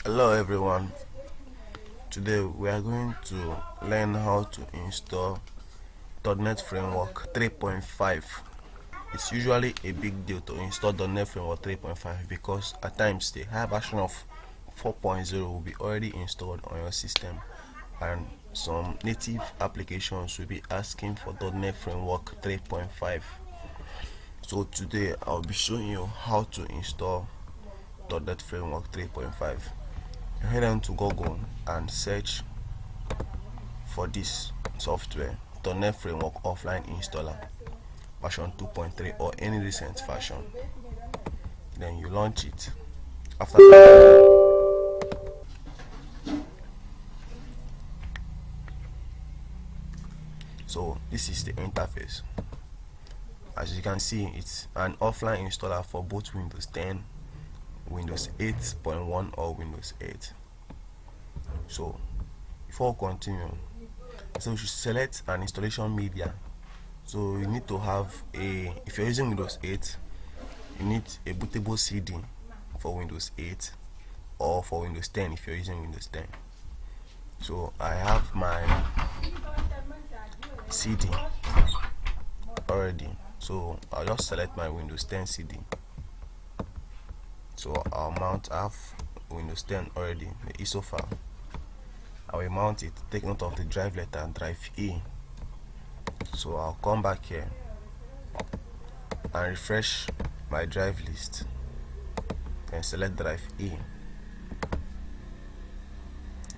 Hello everyone, today we are going to learn how to install .NET Framework 3.5. It's usually a big deal to install .NET Framework 3.5 because at times the high version of 4.0 will be already installed on your system and some native applications will be asking for .NET Framework 3.5. So today I'll be showing you how to install .NET Framework 3.5. Head on to Google and search for this software, .NET Framework Offline Installer version 2.3 or any recent version. Then you launch it. After that, so this is the interface. As you can see, it's an offline installer for both Windows 10, Windows 8.1 or Windows 8. So before we continue, so you should select an installation media. So you need to have if you're using Windows 8, you need a bootable CD for Windows 8 or for Windows 10 if you're using Windows 10. So I have my CD already, so I'll just select my Windows 10 CD. So I have Windows 10 already, the ISO file. I will mount it. Take note of the drive letter, drive E. So I'll come back here and refresh my drive list and select drive E.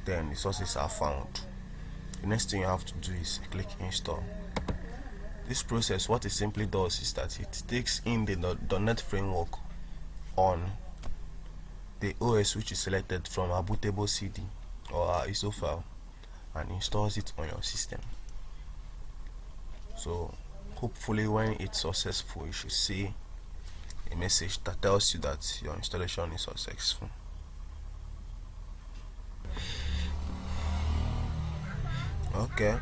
Then the sources are found. The next thing you have to do is click install. This process, what it simply does is that it takes in the .NET Framework on the OS which is selected from a bootable CD or our ISO file and installs it on your system. So hopefully when it's successful, you should see a message that tells you that your installation is successful. Okay,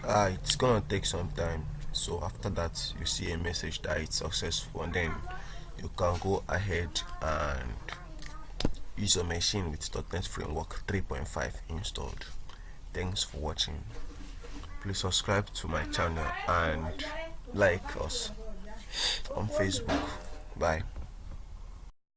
it's gonna take some time. So after that, you see a message that it's successful, and then you can go ahead and use your machine with .NET Framework 3.5 installed. Thanks for watching. Please subscribe to my channel and like us on Facebook. Bye.